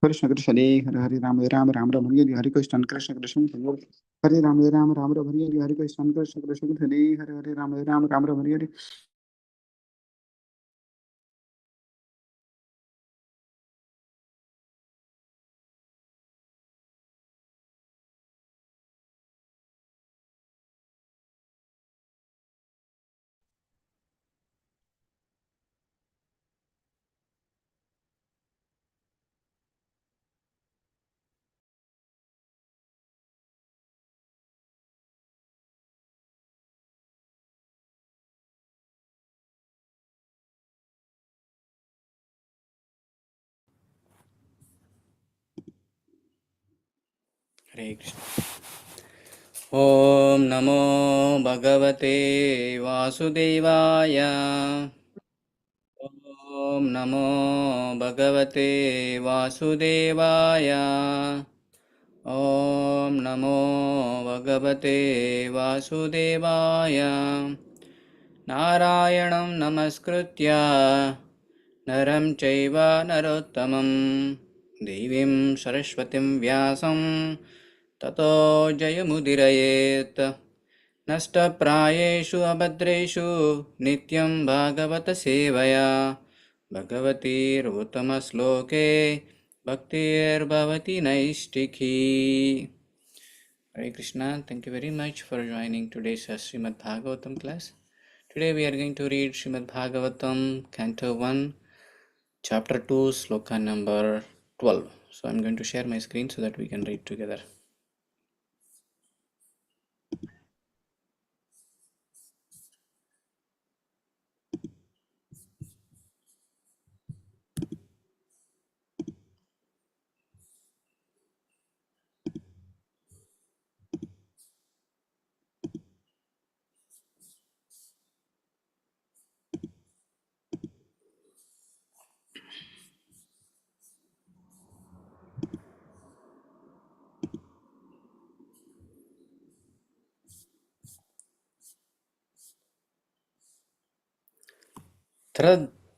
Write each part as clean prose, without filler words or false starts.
कृष्ण कृष्ण हरे हरे हरे राम राम राम हरे हरे कृष्ण कृष्ण कृष्ण हरे राम राम हरे हरे कृष्ण कृष्ण कृष्ण हरे हरे हरे राम राम हरे हरे हरे कृष्ण। ॐ नमो भगवते वासुदेवाय। ॐ नमो भगवते वासुदेवाय। ॐ नमो भगवते वासुदेवाय। नारायणं नमस्कृत्य नरं चैव नरोत्तमं देवीं सरस्वतीं व्यासं ततो जयमुदीरयेत्। नष्टप्रायेषु अभद्रेषु नित्यं भागवत सेवया भगवतीर्उत्तमश्लोके भक्तिर्भवति नैष्टिकी। Hare Krishna, thank you very much for joining today's Srimad Bhagavatam class. Today we are going to read Srimad Bhagavatam, Canto 1, Chapter 2, Sloka number 12. So I'm going to share my screen so that we can read together.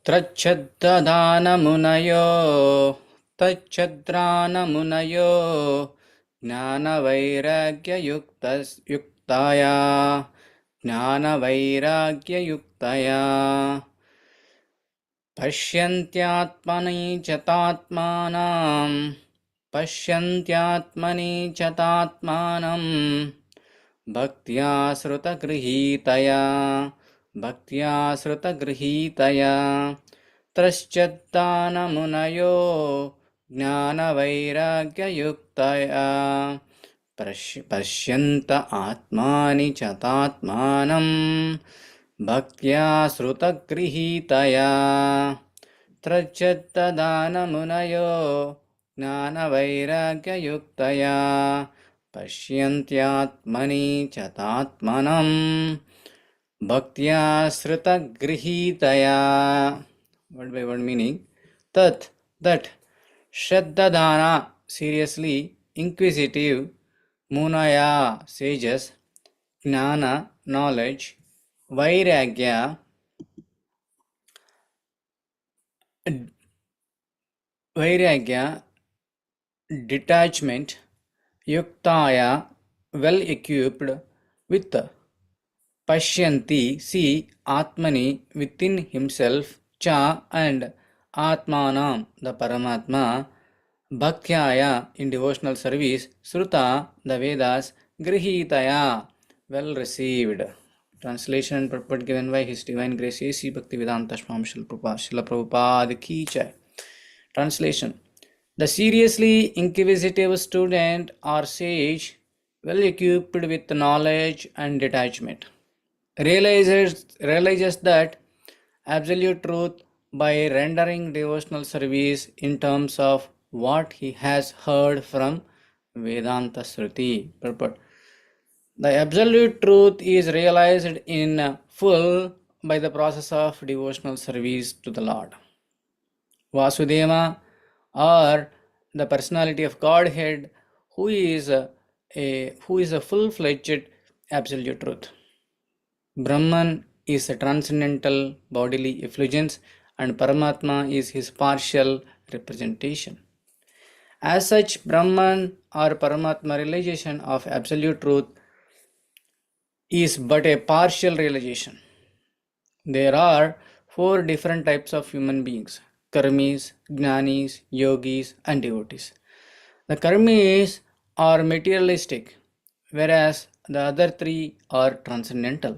त्रच्छद्ददानमुनयो तच्छद्रानमुनयो ज्ञानवैराग्ययुक्ताया ज्ञानवैराग्ययुक्तया पश्यन्त्यात्मनि च तात्मानं पश्यन्त्यात्मनि च तात्मानं भक्त्या श्रुतगृहीतया भक्त्या श्रुतगृहीतया त्रश्चद्दानमुनयो ज्ञानवैराग्ययुक्तया पश्यन्त आत्मानि च तात्मानं भक्त्या श्रुतगृहीतया त्रच्छद्दानमुनयो ज्ञानवैराग्ययुक्तया पश्यन्त्यात्मनि च तात्मनं भक्त्या श्रुतगृहीतया. Word by word meaning. Tat, that. Shraddadana, seriously, inquisitive. Munaya, sages. Jnana, knowledge. Vairagya, vairagya, detachment. Yuktaya, well equipped with. Pashyanti, see, Atmani, within himself, Cha, and Atmanam, the Paramatma, Bhaktyaya, in devotional service, Sruta, the Vedas, Grihitaya, well received. Translation and purport given by His Divine Grace A.C. Bhaktivedanta Swami Srila Prabhupada Ki Jai. Translation. The seriously inquisitive student or sage, well equipped with knowledge and detachment, realizes that absolute truth by rendering devotional service in terms of what he has heard from Vedanta Sruti. Purport. The absolute truth is realized in full by the process of devotional service to the Lord. Vasudeva, or the personality of Godhead, who is a full-fledged absolute truth. Brahman is a transcendental bodily effulgence and Paramatma is his partial representation. As such, Brahman or Paramatma realization of absolute truth is but a partial realization. There are four different types of human beings: karmis, jnanis, yogis, and devotees. The karmis are materialistic, whereas the other three are transcendental.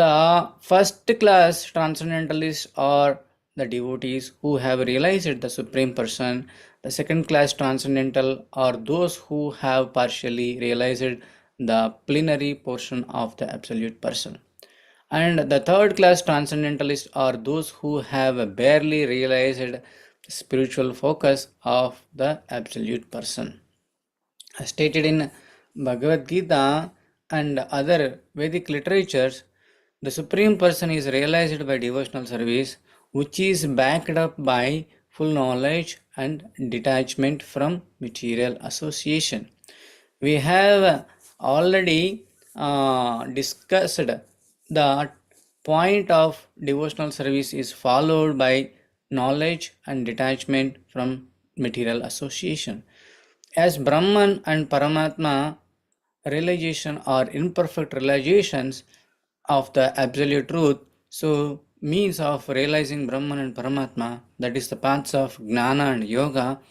The first class transcendentalists are the devotees who have realized the Supreme Person. The second class transcendental are those who have partially realized the plenary portion of the Absolute Person. And the third class transcendentalists are those who have barely realized the spiritual focus of the Absolute Person. As stated in Bhagavad Gita and other Vedic literatures, the Supreme Person is realized by devotional service, which is backed up by full knowledge and detachment from material association. We have already discussed the point of devotional service is followed by knowledge and detachment from material association. As Brahman and Paramatma realization are imperfect realizations of the absolute truth, so means of realizing Brahman and Paramatma, that is the paths of Jnana and Yoga,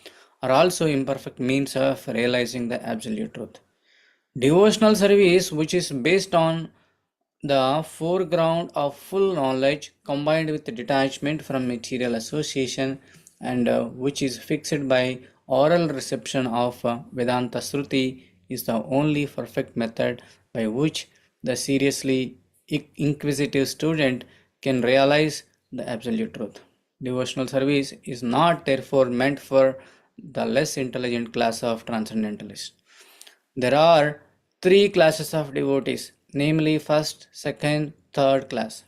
are also imperfect means of realizing the absolute truth. Devotional service, which is based on the foreground of full knowledge combined with detachment from material association, and which is fixed by oral reception of Vedanta Sruti, is the only perfect method by which the seriously inquisitive student can realize the absolute truth. Devotional service is not therefore meant for the less intelligent class of transcendentalists. There are three classes of devotees, namely first, second, third class.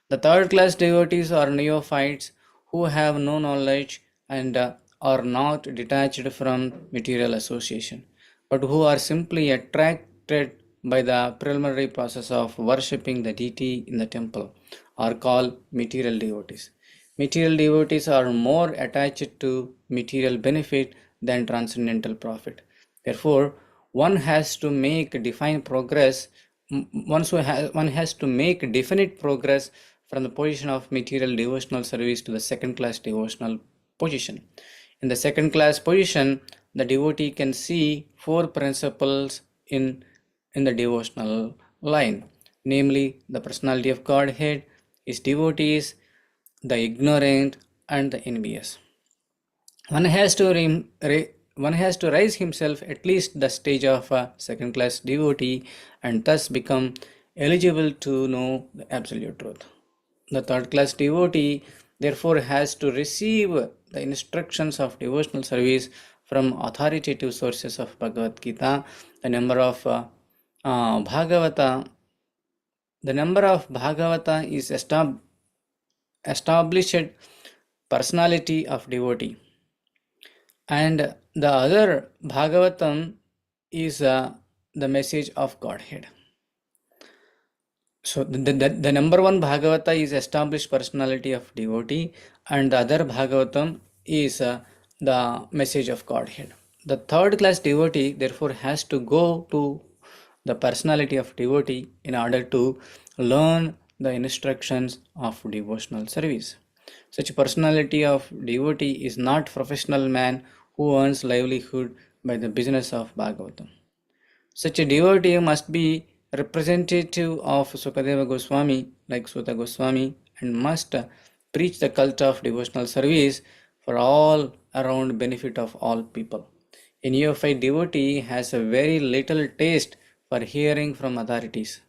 The third class devotees are neophytes who have no knowledge and are not detached from material association, but who are simply attracted by the preliminary process of worshipping the deity in the temple, are called material devotees. Material devotees are more attached to material benefit than transcendental profit. Therefore, one has to make defined progress. One has to make definite progress from the position of material devotional service to the second class devotional position. In the second class position, the devotee can see four principles in the devotional line, namely the personality of Godhead, his devotees, the ignorant, and the envious. One has to one has to raise himself at least the stage of a second class devotee and thus become eligible to know the absolute truth. The third class devotee therefore has to receive the instructions of devotional service from authoritative sources of Bhagavad Gita. The number of Bhagavata the number of Bhagavata is established personality of devotee, and the other Bhagavatam is the message of Godhead. So the number one Bhagavata is established personality of devotee, and the other Bhagavatam is the message of Godhead. The third class devotee therefore has to go to the personality of devotee in order to learn the instructions of devotional service. Such personality of devotee is not professional man who earns livelihood by the business of Bhagavatam. Such a devotee must be representative of Sukadeva Goswami, like Suta Goswami, and must preach the cult of devotional service for all around benefit of all people. A neophyte devotee has a very little taste for hearing from authorities.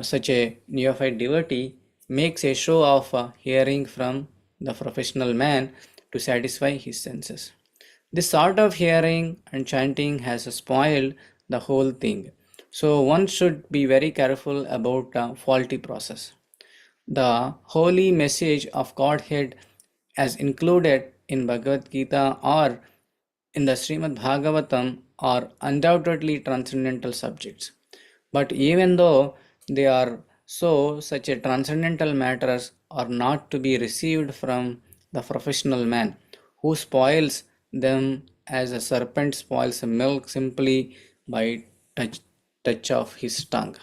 Such a neophyte devotee makes a show of hearing from the professional man to satisfy his senses. This sort of hearing and chanting has spoiled the whole thing. So one should be very careful about faulty process. The holy message of Godhead as included in Bhagavad Gita or in the Srimad Bhagavatam are undoubtedly transcendental subjects. But even though they are so, such a transcendental matters are not to be received from the professional man who spoils them as a serpent spoils the milk simply by touch of his tongue.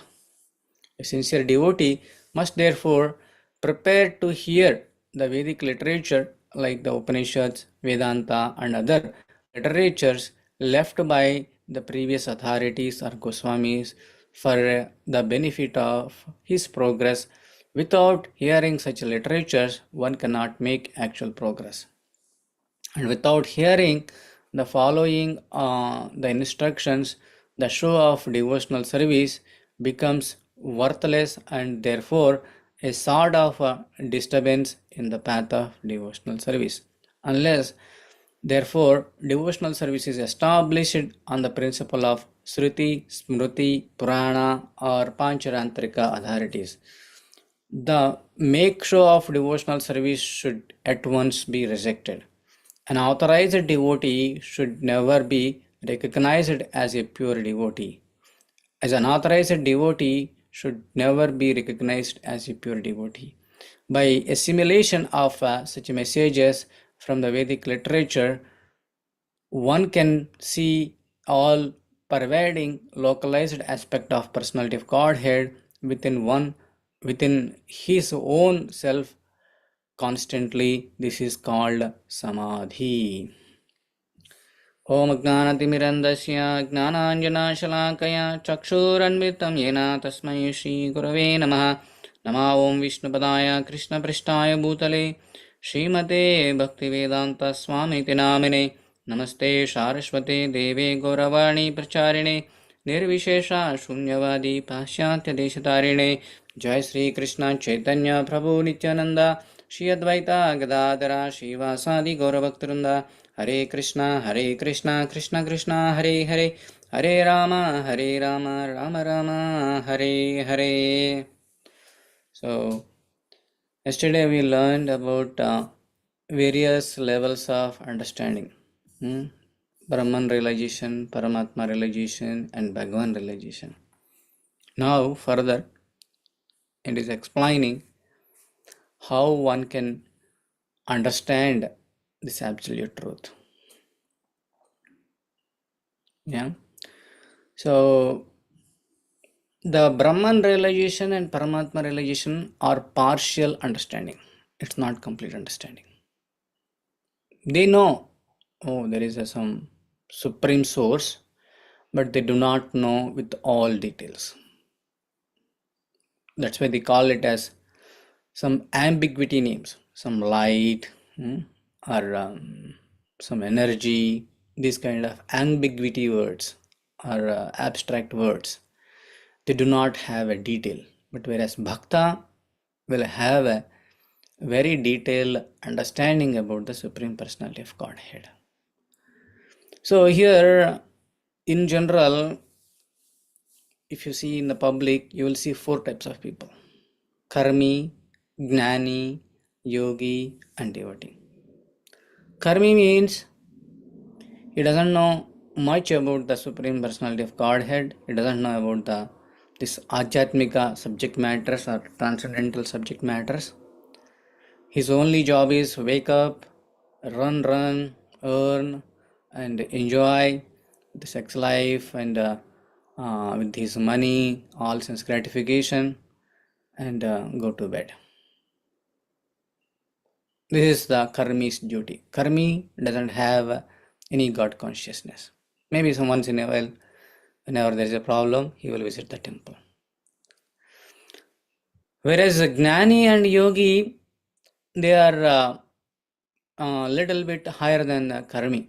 A sincere devotee must therefore prepare to hear the Vedic literature like the Upanishads, Vedanta, and other literatures left by the previous authorities or Goswamis for the benefit of his progress. Without hearing such literatures, one cannot make actual progress. And without hearing the following the instructions, the show of devotional service becomes worthless and therefore a sort of disturbance in the path of devotional service. Unless, therefore, devotional service is established on the principle of Sruti, Smruti, Purana, or Pancharantrika authorities, the make show of devotional service should at once be rejected. An authorized devotee should never be recognized as a pure devotee. As an authorized devotee should never be recognized as a pure devotee. By assimilation of such messages from the Vedic literature, one can see all pervading localized aspect of personality of Godhead within his own self constantly. This is called samadhi. ॐ अज्ञानतिमिरन्दस्य ज्ञानाञ्जनशलाकया चक्षुरन्वितं येन तस्मै श्रीगुरवे नमः। नमः ॐ विष्णुपदाय कृष्णपृष्ठाय भूतले श्रीमते भक्तिवेदान्तस्वामिति नामिने। नमस्ते सारस्वते देवे गौरवाणी प्रचारिणे निर्विशेषा शून्यवादी पाश्चात्यदेशतारिणे। जय श्री कृष्ण चैतन्य प्रभु नित्यानंद श्री अद्वैता गदाधरा श्रीवासादि गौरभक्तवृंदा। हरे कृष्णा कृष्ण कृष्ण हरे हरे, हरे Ram Ram Ram Hare Hare. So yesterday we learned about various levels of understanding. Brahman realization, Paramatma realization, and Bhagavan realization. Now further it is explaining how one can understand this absolute truth. Yeah. So the Brahman realization and Paramatma realization are partial understanding. It's not complete understanding. They know, oh, there is some supreme source, but they do not know with all details. That's why they call it as some ambiguity names, some light, or some energy, these kind of ambiguity words or abstract words. They do not have a detail, but whereas Bhakta will have a very detailed understanding about the Supreme Personality of Godhead. So here, in general, if you see in the public, you will see 4 types of people: Karmi, Gnani, Yogi, and Devotee. Karmi means he doesn't know much about the Supreme Personality of Godhead. He doesn't know about this Ajatmika subject matters or transcendental subject matters. His only job is wake up, run, earn, and enjoy the sex life and with his money, all sense gratification, and go to bed. This is the Karmi's duty. Karmi doesn't have any God consciousness. Maybe once in a while, whenever there is a problem, he will visit the temple. Whereas Gnani and Yogi, they are a little bit higher than Karmi.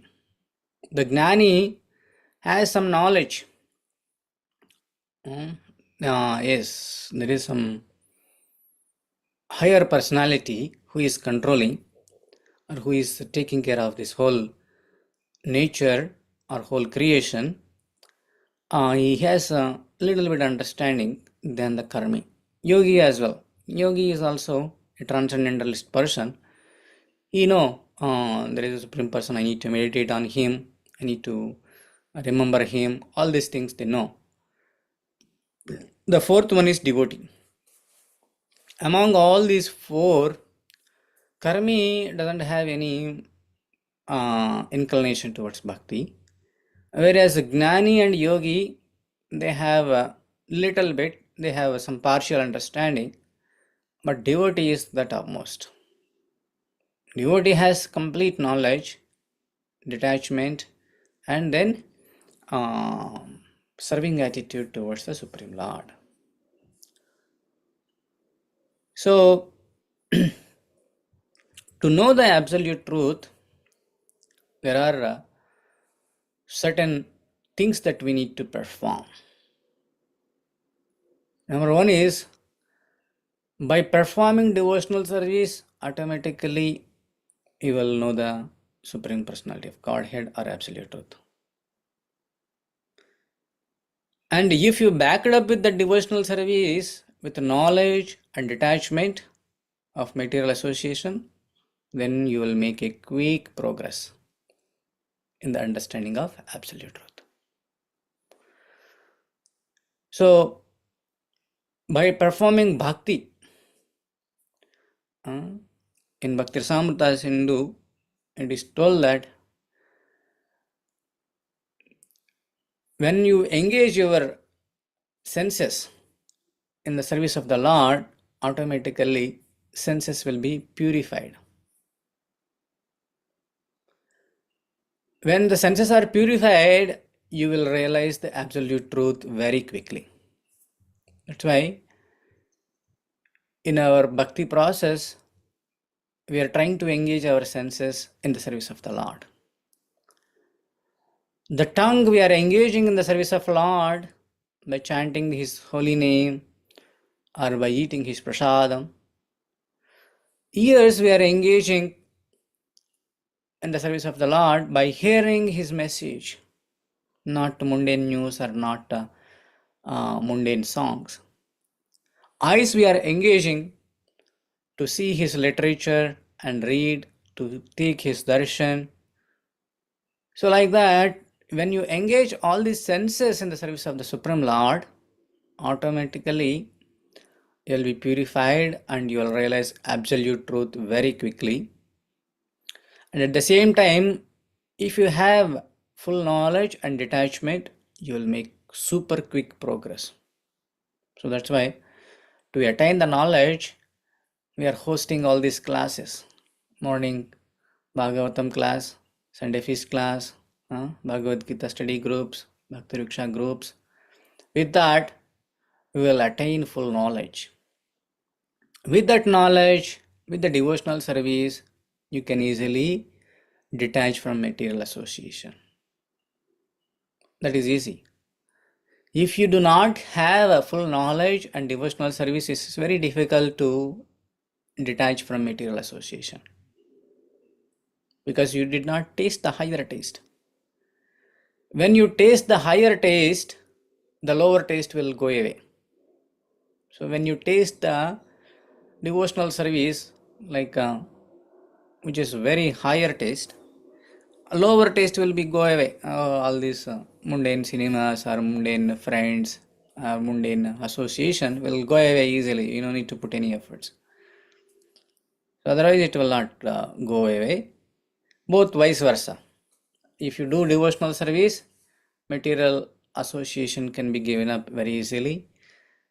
The Gnani has some knowledge. Yes, there is some higher personality who is controlling or who is taking care of this whole nature or whole creation. He has a little bit understanding than the Karmi. Yogi as well. Yogi is also a transcendentalist person. You know, there is a supreme person. I need to meditate on him. I need to remember him. All these things they know. The 4th one is devotee. Among all these 4, Karmi doesn't have any inclination towards bhakti. Whereas Gnani and Yogi, they have a little bit, they have some partial understanding, but devotee is the topmost. Devotee has complete knowledge, detachment, and then serving attitude towards the Supreme Lord. So, to know the absolute truth, there are certain things that we need to perform. Number one is, by performing devotional service, automatically you will know the Supreme Personality of Godhead or Absolute Truth. And if you back it up with the devotional service, with knowledge and detachment of material association, then you will make a quick progress in the understanding of Absolute Truth. So, by performing bhakti, in Bhakti Rasamrita Sindhu, it is told that when you engage your senses in the service of the Lord, automatically senses will be purified. When the senses are purified, you will realize the absolute truth very quickly. That's why in our bhakti process, we are trying to engage our senses in the service of the Lord. The tongue we are engaging in the service of Lord by chanting His holy name or by eating His prasadam. Ears we are engaging in the service of the Lord by hearing His message, not mundane news or not mundane songs. Eyes we are engaging to see His literature and read, to take His darshan. So like that, when you engage all these senses in the service of the Supreme Lord, automatically you will be purified and you will realize absolute truth very quickly. And at the same time, if you have full knowledge and detachment, you will make super quick progress. So that's why to attain the knowledge, we are hosting all these classes. Morning Bhagavatam class, Sunday feast class, Bhagavad Gita study groups, Bhakti Riksha groups. With that, we will attain full knowledge. With that knowledge, with the devotional service, you can easily detach from material association. That is easy. If you do not have a full knowledge and devotional service, it is very difficult to detach from material association because you did not taste the higher taste. When you taste the higher taste, the lower taste will go away. So when you taste the devotional service, like which is very higher taste, lower taste will be go away. All these mundane cinemas or mundane friends or mundane association will go away easily. You don't need to put any efforts. So otherwise it will not go away. Both vice versa. If you do devotional service, material association can be given up very easily.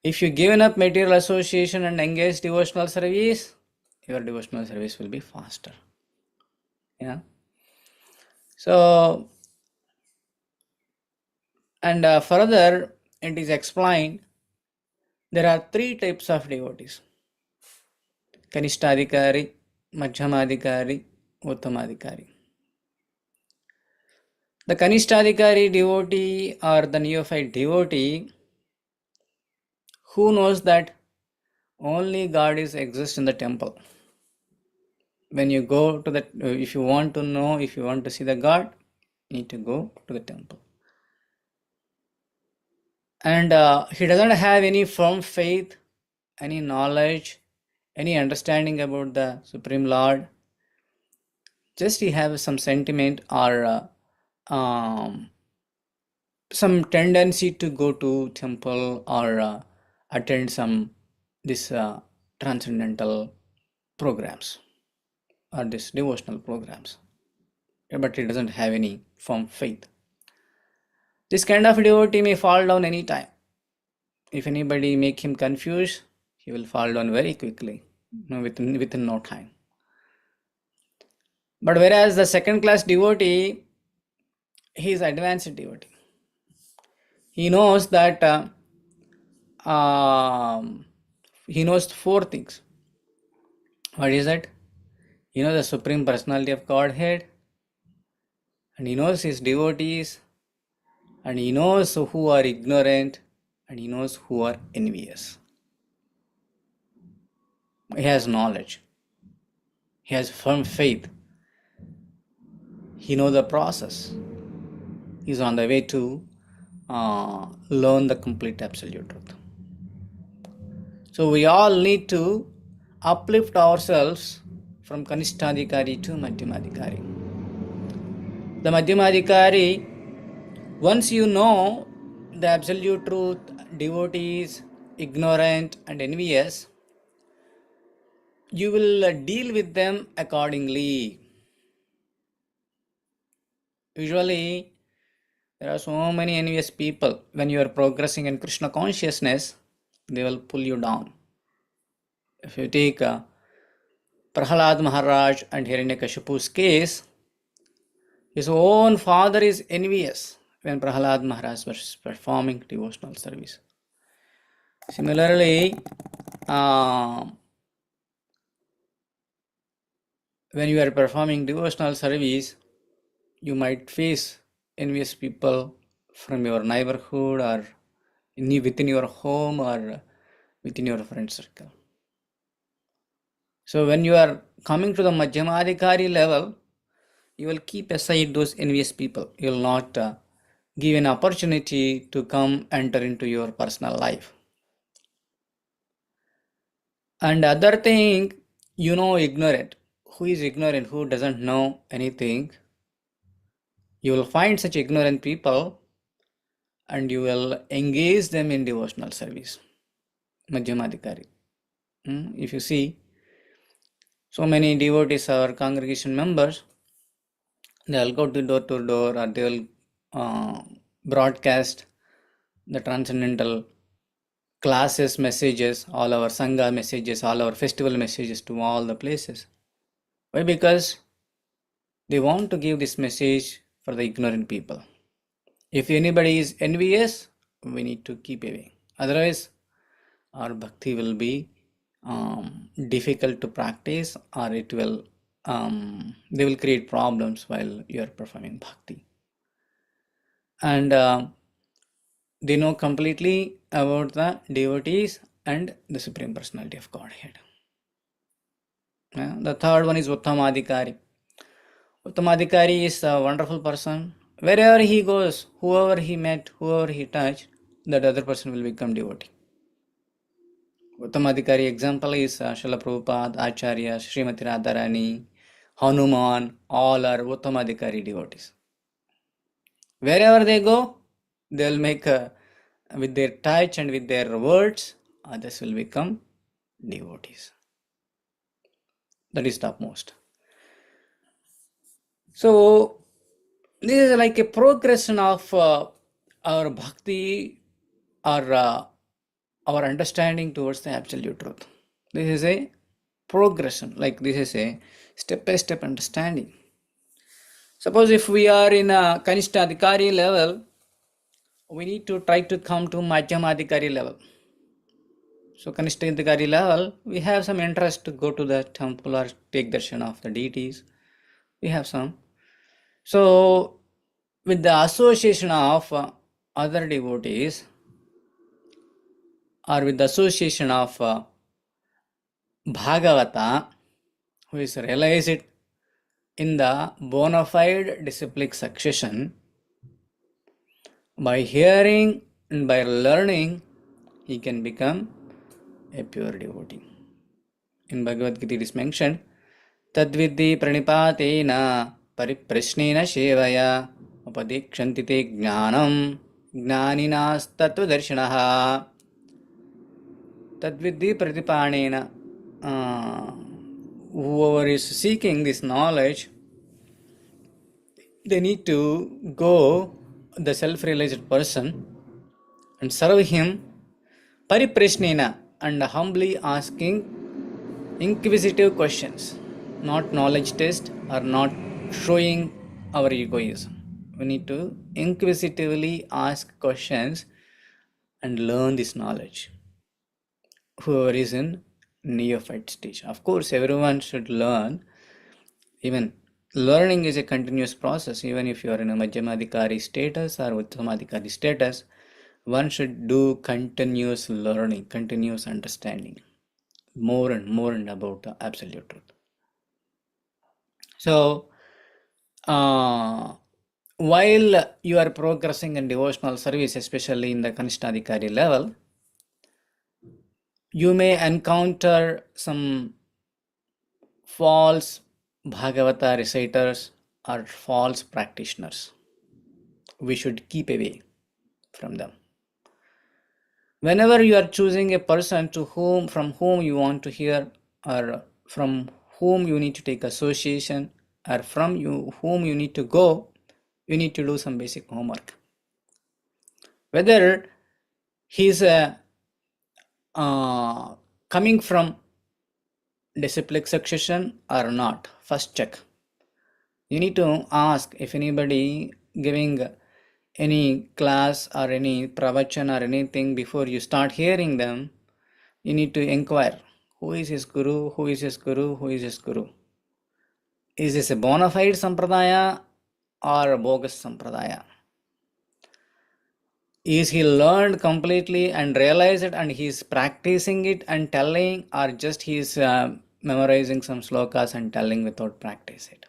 If you given up material association and engage devotional service, your devotional service will be faster. Yeah. So, and further, it is explained there are three types of devotees: Kanishtadikari, Madhyamadikari, Uttamadikari. The Kanishtadikari devotee or the neophyte devotee who knows that only God is exists in the temple. When you go to the, if you want to know, if you want to see the God, you need to go to the temple. And he doesn't have any firm faith, any knowledge, any understanding about the Supreme Lord. Just he has some sentiment or some tendency to go to temple or attend some this transcendental programs or this devotional programs. but he doesn't have any firm faith. This kind of devotee may fall down anytime. If anybody make him confused, he will fall down very quickly, within no time. But whereas the second class devotee, he is advanced devotee. He knows that he knows four things. What is that? He knows the Supreme Personality of Godhead, and he knows his devotees, and he knows who are ignorant, and he knows who are envious. He has knowledge. He has firm faith. He knows the process. He is on the way to learn the complete absolute truth. So we all need to uplift ourselves from Kanishtadhikari to Madhyamadhikari. The Madhyamadhikari, once you know the absolute truth, devotees, ignorant and envious, you will deal with them accordingly. Usually, there are so many envious people. When you are progressing in Krishna consciousness, they will pull you down. If you take Prahalad Maharaj and Hiranyakashipu's case, his own father is envious when Prahalad Maharaj was performing devotional service. Similarly, when you are performing devotional service, you might face envious people from your neighborhood or within your home or within your friend circle. So when you are coming to the Madhyamadhikari level, you will keep aside those envious people. You will not give an opportunity to come enter into your personal life. And other thing, ignorant. Who is ignorant? Who doesn't know anything? You will find such ignorant people and you will engage them in devotional service. Madhyamadhikari. If you see, so many devotees or congregation members, they will go to door or they will broadcast the transcendental classes messages, all our Sangha messages, all our festival messages to all the places. Why? Because they want to give this message for the ignorant people. If anybody is envious, we need to keep away. Otherwise, our bhakti will be difficult to practice, or it will they will create problems while you are performing bhakti. And they know completely about the devotees and the Supreme Personality of Godhead. The third one is Uttamadhikari. Uttamadhikari is a wonderful person. Wherever he goes, whoever he met, whoever he touched, that other person will become devotee. Uttamadhikari example is Srila Prabhupada, Acharya, Srimati Radharani, Hanuman, all are Uttamadhikari devotees. Wherever they go, they will make with their touch and with their words, others will become devotees. That is topmost. So, this is like a progression of our bhakti or our understanding towards the absolute truth. This is a progression, like this is a step-by-step understanding. Suppose if we are in a Kanishtadhikari level, we need to try to come to Madhyamadhikari level. So Kanishtadhikari level, we have some interest to go to the temple or take darshan of the deities. We have some. So with the association of other devotees or with the association of Bhagavata, who is realized in the bona fide disciplic succession, by hearing and by learning, he can become a pure devotee. In Bhagavad Gita it is mentioned, Tadvidhi pranipatena pariprashnena shevaya upadikshantite te jnanam jnaninas tattvadarshinaha. Tadvidhi pratipanena. Whoever is seeking this knowledge they need to go the self-realized person and serve him pariprashnena and humbly asking inquisitive questions, not knowledge test or not showing our egoism. We need to inquisitively ask questions and learn this knowledge. Whoever is in neophyte stage, of course, everyone should learn. Even learning is a continuous process. Even if you are in a Madhyamadhikari status or Uttamadhikari status, one should do continuous learning, continuous understanding, more and more and about the absolute truth. So, while you are progressing in devotional service, especially in the Kanishtadhikari level, you may encounter some false Bhagavata reciters or false practitioners. We should keep away from them. Whenever you are choosing a person from whom you want to hear, or from whom you need to take association, or whom you need to go, you need to do some basic homework. Whether he's coming from disciplic succession or not, first check. You need to ask if anybody giving any class or any pravachan or anything. Before you start hearing them, you need to inquire, who is his guru, who is his guru, who is his guru. Is this a bona fide sampradaya or a bogus sampradaya? Is he learned completely and realized it and he is practicing it and telling, or just he is memorizing some slokas and telling without practice it?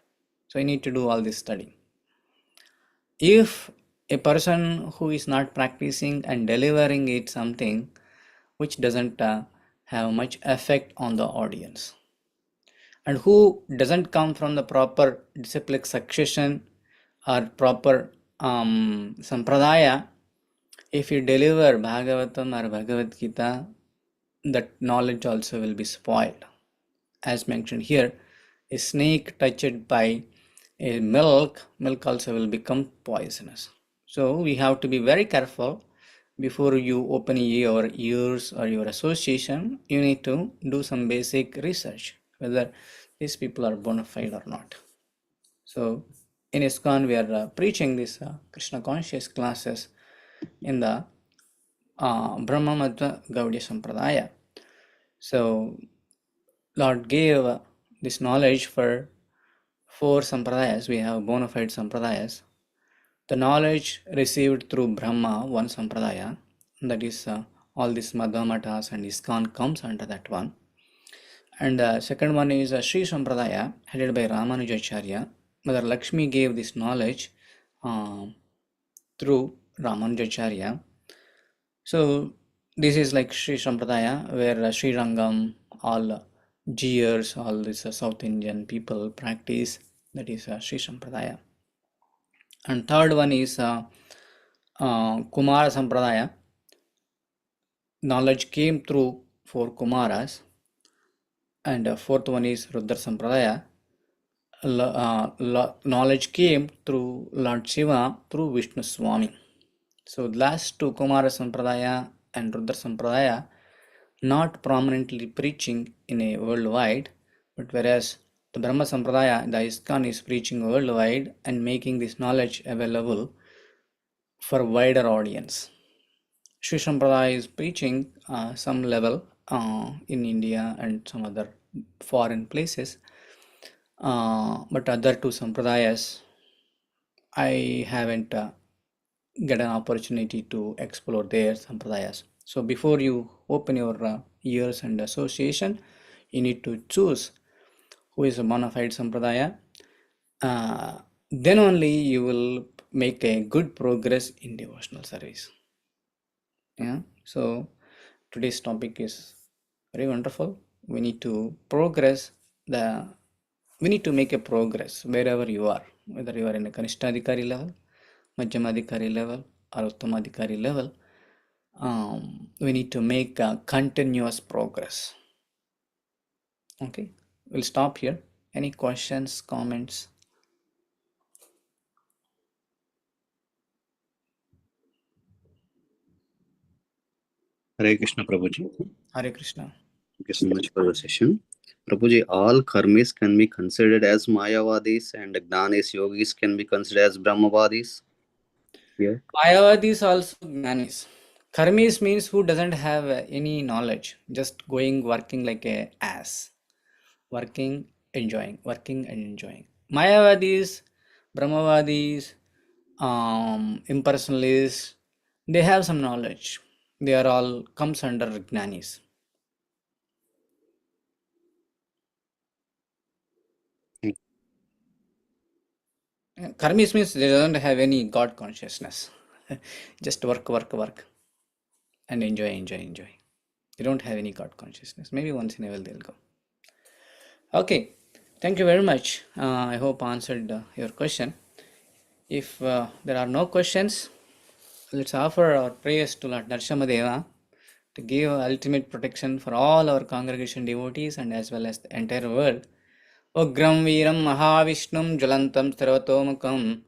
So you need to do all this study. If a person who is not practicing and delivering it something which doesn't have much effect on the audience, and who doesn't come from the proper disciplic succession or proper sampradaya, if you deliver Bhagavatam or Bhagavad Gita, that knowledge also will be spoiled. As mentioned here, a snake touched by a milk also will become poisonous. So we have to be very careful before you open your ears or your association. You need to do some basic research whether these people are bona fide or not. So in ISKCON we are preaching this Krishna conscious classes in the Brahma Madhva Gaudiya Sampradaya. So Lord gave this knowledge for 4 sampradayas. We have bona fide sampradayas. The knowledge received through Brahma, one sampradaya, that is all these Madhva Mathas and ISKCON comes under that one. And the second one is Sri Sampradaya, headed by Ramanujacharya. Mother Lakshmi gave this knowledge through Ramanujacharya. So this is like Sri Sampradaya, where Sri Rangam, all Jeers, all these South Indian people practice. That is Sri Sampradaya. And third one is Kumara Sampradaya. Knowledge came through 4 Kumaras. And fourth one is Rudra Sampradaya. Knowledge came through Lord Shiva through Vishnu Swami. So last 2 Kumara Sampradaya and Rudra Sampradaya not prominently preaching in a worldwide, but whereas the Brahma Sampradaya, the ISKCON is preaching worldwide and making this knowledge available for wider audience. Sri Sampradaya is preaching some level in India and some other foreign places, but other 2 Sampradayas I haven't get an opportunity to explore their Sampradayas. So before you open your ears and association, you need to choose who is a bona fide Sampradaya. Then only you will make a good progress in devotional service. Yeah. So today's topic is very wonderful. We need to we need to make a progress wherever you are, whether you are in a Kanishtadhikari level, Madhyamadhikari level, or Uttamadhikari level. We need to make a continuous progress. Okay, we'll stop here. Any questions, comments? Hare Krishna, Prabhuji. Hare Krishna. Thank you so much for the session. Prabhuji, all karmis can be considered as Mayavadis and Gnanis yogis can be considered as Brahmavadis. Yeah. Mayavadis also Gnanis. Karmis means who doesn't have any knowledge, just going working like a ass. Working, enjoying, working and enjoying. Mayavadis, Brahmavadis, impersonalists, they have some knowledge. They are all comes under Gnanis. Karmis means they don't have any God consciousness. Just work, work, work, and enjoy, enjoy, enjoy. They don't have any God consciousness. Maybe once in a while they'll go. Okay, thank you very much. I hope I answered your question. If there are no questions, let's offer our prayers to Lord Narshamadeva to give ultimate protection for all our congregation devotees and as well as the entire world. Ugram Veeram Mahavishnum Jalantam Sarvatomukam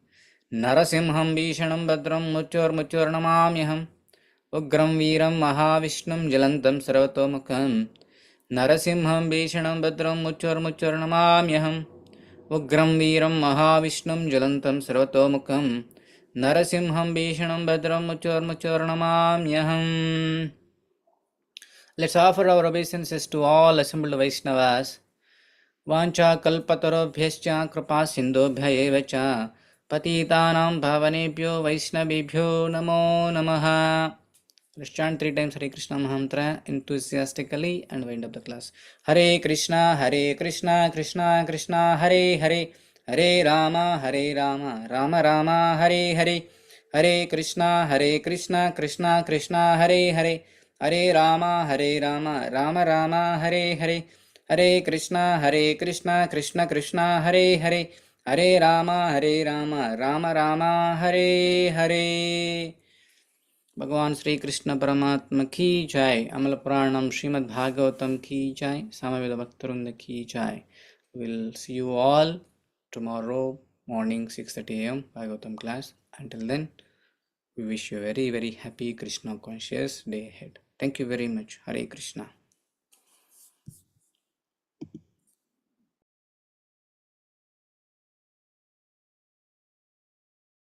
Narasimham Bhishanam Badram Mutyur Namamyaham. Ugram Veeram Mahavishnum Jalantam Sarvatomukam Narasimham Bhishanam Badram Mutyur Namamyaham. Ugram Veeram Mahavishnum Jalantam Sarvatomukam Narasimham Bhishanam Badram Mutyur Namamyaham. Let's offer our obeisances to all assembled Vaishnavas. Vancha kalpatarobhyascha kripa sindobhya eva cha patitanam bhavanebhyo vaishnavibhyo namo namaha. Let's chant 3 times Hare Krishna Mahantra enthusiastically and wind up the class. Hare Krishna, Krishna Krishna, Hare Hare, Hare Rama, Rama Rama, Hare Hare, Hare Krishna, Krishna Krishna, Hare Hare, Hare Rama, Rama Rama, Hare Hare, Hare Krishna, Krishna Krishna, Hare Hare, Hare Rama, Rama Rama, Hare Hare. भगवान श्री कृष्ण परमात्मा की जय. अमल पुराणम श्रीमद् भागवतम की जय. सामवेद भक्तवृंद की जय. We'll see you all tomorrow morning 6:30 a.m. Bhagavatam class. Until then, we wish you a very very happy Krishna conscious day ahead. Thank you very much. Hare Krishna.